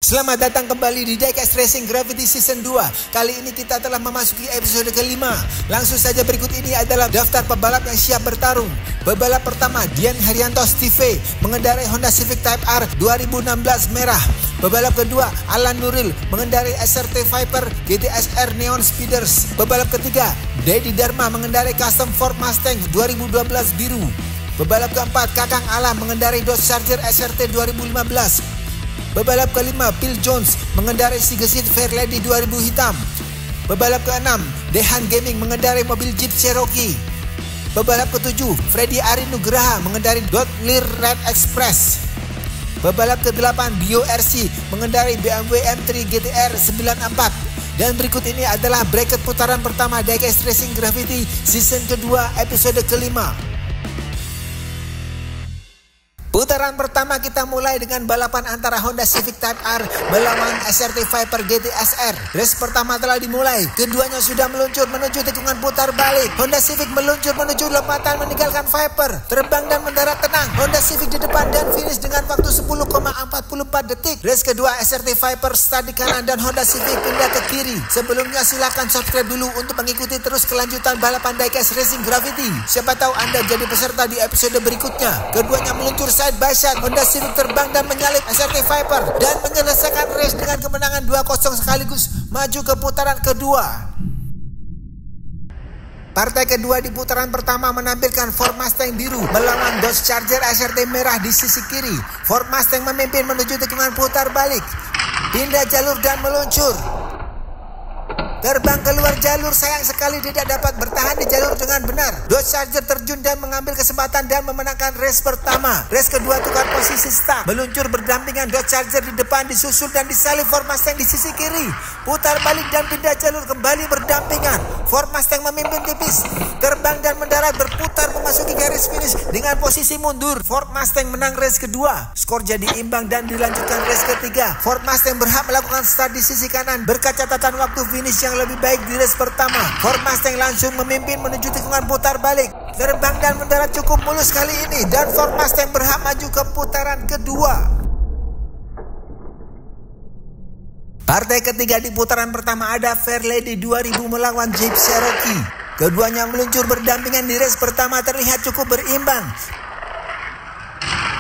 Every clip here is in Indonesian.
Selamat datang kembali di Diecast Racing Gravity Season 2. Kali ini kita telah memasuki episode kelima. Langsung saja berikut ini adalah daftar pebalap yang siap bertarung. Pebalap pertama, Dian Herianto Steve mengendarai Honda Civic Type R 2016 merah. Pebalap kedua, Alan Nuril mengendarai SRT Viper GTSR Neon Speeders. Pebalap ketiga, Dedi Dharma mengendarai Custom Ford Mustang 2012 biru. Pebalap keempat, Kakang Alam mengendarai Dodge Charger SRT 2015. Pebalap kelima, Phil Jones mengendarai Sigesit Fairlady 2000 hitam. Pebalap keenam, Dehan Gaming mengendarai mobil Jeep Cherokee. Pebalap ketujuh, Freddy Arinugraha mengendarai Dodge Lear Red Express. Pebalap ke-8, Bio RC mengendarai BMW M3 GTR 94. Dan berikut ini adalah bracket putaran pertama Diecast Racing Gravity Season kedua episode kelima. Putaran pertama kita mulai dengan balapan antara Honda Civic Type R melawan SRT Viper GTSR. Race pertama telah dimulai. Keduanya sudah meluncur menuju tikungan putar balik. Honda Civic meluncur menuju lompatan meninggalkan Viper. Terbang dan mendarat tenang. Honda Civic di depan dan finish dengan waktu 10,44 detik. Race kedua SRT Viper start di kanan dan Honda Civic pindah ke kiri. Sebelumnya silakan subscribe dulu untuk mengikuti terus kelanjutan balapan Diecast Racing Gravity. Siapa tahu Anda jadi peserta di episode berikutnya. Keduanya meluncur side by side. Honda Civic terbang dan menyalip SRT Viper dan menyelesaikan race dengan kemenangan 2-0 sekaligus maju ke putaran kedua. Partai kedua di putaran pertama menampilkan Ford Mustang biru melawan Dodge Charger SRT merah di sisi kiri. Ford Mustang memimpin menuju tikungan putar balik. Pindah jalur dan meluncur. Terbang keluar jalur, sayang sekali tidak dapat bertahan di jalur dengan benar. Dodge Charger terjun dan mengambil kesempatan dan memenangkan race pertama. Race kedua tukar posisi start. Meluncur berdampingan, Dodge Charger di depan disusul dan disalip Ford Mustang di sisi kiri. Putar balik dan pindah jalur kembali berdampingan. Ford Mustang memimpin tipis. Terbang dan mendarat berputar memasuki garis finish dengan posisi mundur. Ford Mustang menang race kedua. Skor jadi imbang dan dilanjutkan race ketiga. Ford Mustang berhak melakukan start di sisi kanan berkat catatan waktu finish yang lebih baik di race pertama. Ford Mustang langsung memimpin menuju tikungan putar balik. Terbang dan mendarat cukup mulus kali ini dan Ford Mustang berhak maju ke putaran kedua. Partai ketiga di putaran pertama ada Fairlady 2000 melawan Jeep Cherokee. Keduanya meluncur berdampingan di race pertama terlihat cukup berimbang.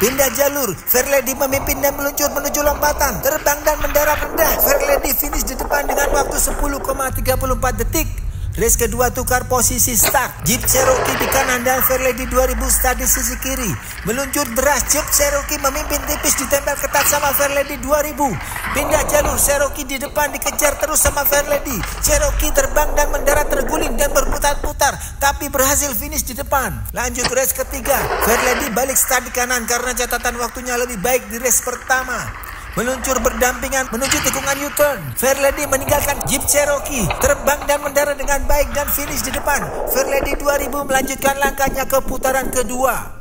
Pindah jalur, Fairlady memimpin dan meluncur menuju lompatan. Terbang dan mendarat rendah. Fairlady finish di depan dengan waktu 10,34 detik. Race kedua tukar posisi start. Jeep Cherokee di kanan dan Fairlady 2000 start di sisi kiri. Meluncur deras, Jeep Cherokee memimpin tipis ditempel ketat sama Fairlady 2000. Pindah jalur, Cherokee di depan dikejar terus sama Fairlady. Cherokee terbang dan mendarat terguling dan berputar-putar, tapi berhasil finish di depan. Lanjut race ketiga. Fairlady balik start di kanan karena catatan waktunya lebih baik di race pertama. Meluncur berdampingan menuju tikungan U-turn. Fairlady meninggalkan Jeep Cherokee. Terbang dan mendarat dengan baik dan finish di depan. Fairlady 2000 melanjutkan langkahnya ke putaran kedua.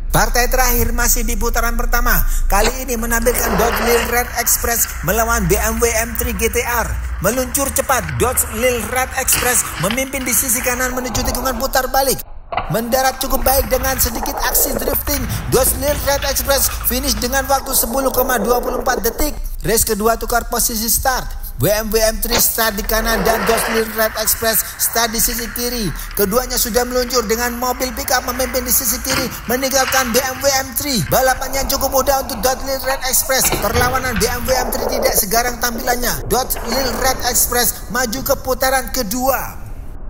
Partai terakhir masih di putaran pertama. Kali ini menampilkan Dodge Lear Red Express melawan BMW M3 GTR. Meluncur cepat, Dodge Lear Red Express memimpin di sisi kanan menuju tikungan putar balik. Mendarat cukup baik dengan sedikit aksi drifting. Dodge Lear Red Express finish dengan waktu 10,24 detik. Race kedua tukar posisi start. BMW M3 start di kanan dan Dodge Lear Red Express start di sisi kiri. Keduanya sudah meluncur dengan mobil pickup memimpin di sisi kiri meninggalkan BMW M3. Balapan yang cukup mudah untuk Dodge Lear Red Express. Perlawanan BMW M3 tidak segarang tampilannya. Dodge Lear Red Express maju ke putaran kedua.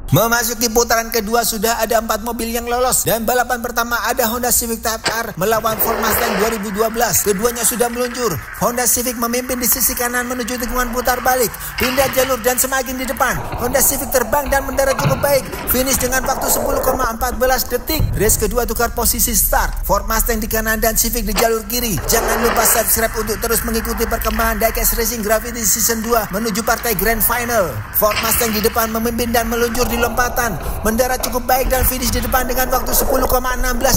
Memasuki putaran kedua sudah ada 4 mobil yang lolos. Dan balapan pertama ada Honda Civic Type R melawan Ford Mustang 2012. Keduanya sudah meluncur. Honda Civic memimpin di sisi kanan menuju tikungan putar balik. Pindah jalur dan semakin di depan. Honda Civic terbang dan mendarat cukup baik. Finish dengan waktu 10,14 detik. Race kedua tukar posisi start. Ford Mustang di kanan dan Civic di jalur kiri. Jangan lupa subscribe untuk terus mengikuti perkembangan Diecast Racing Gravity Season 2 menuju partai Grand Final. Ford Mustang di depan memimpin dan meluncur di lompatan. Mendarat cukup baik dan finish di depan dengan waktu 10,16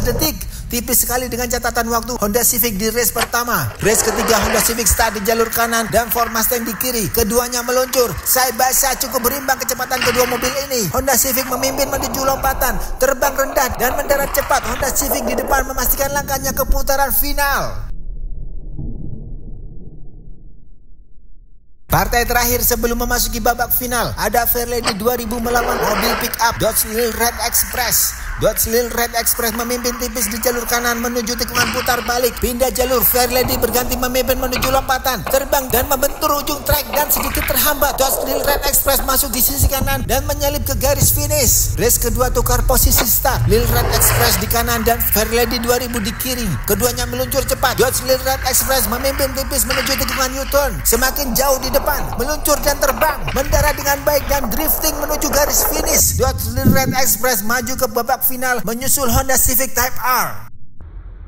detik. Tipis sekali dengan catatan waktu Honda Civic di race pertama. Race ketiga Honda Civic start di jalur kanan dan Ford Mustang di kiri. Keduanya meluncur. Side by side cukup berimbang kecepatan kedua mobil ini. Honda Civic memimpin menuju lompatan. Terbang rendah dan mendarat cepat. Honda Civic di depan memastikan langkahnya ke putaran final. Partai terakhir sebelum memasuki babak final ada Fairlady 2000 melawan mobil pick up Dodge Lil Red Express. Dodge Lil Red Express memimpin tipis di jalur kanan menuju tikungan putar balik. Pindah jalur, Fairlady berganti memimpin menuju lompatan, terbang dan membentur ujung trek dan sedikit terhambat. Dodge Lil Red Express masuk di sisi kanan dan menyalip ke garis finish. Race kedua tukar posisi start. Lil Red Express di kanan dan Fairlady 2000 di kiri. Keduanya meluncur cepat. Dodge Lil Red Express memimpin tipis menuju tikungan U-turn. Semakin jauh di depan, meluncur dan terbang, mendarat dengan baik dan drifting menuju garis finish. Dodge Lil Red Express maju ke babak final menyusul Honda Civic Type R.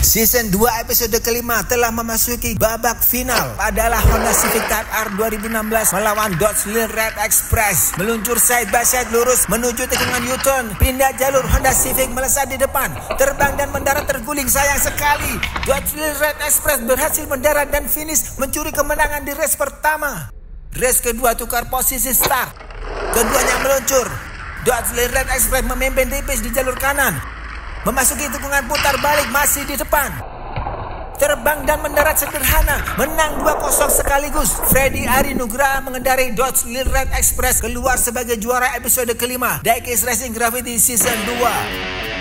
Season 2 episode kelima telah memasuki babak final. Adalah Honda Civic Type R 2016 melawan Dodge Lil Red Express. Meluncur side by side lurus menuju tikungan U-turn. Pindah jalur, Honda Civic melesat di depan, terbang dan mendarat terguling sayang sekali. Dodge Lil Red Express berhasil mendarat dan finish mencuri kemenangan di race pertama. Race kedua tukar posisi start. Keduanya meluncur. Dodge Lil Red Express memimpin tipis di jalur kanan. Memasuki tikungan putar balik masih di depan. Terbang dan mendarat sederhana. Menang 2-0 sekaligus. Freddy Arinugraha mengendarai Dodge Lil Red Express keluar sebagai juara episode kelima Diecast Racing Gravity Season 2.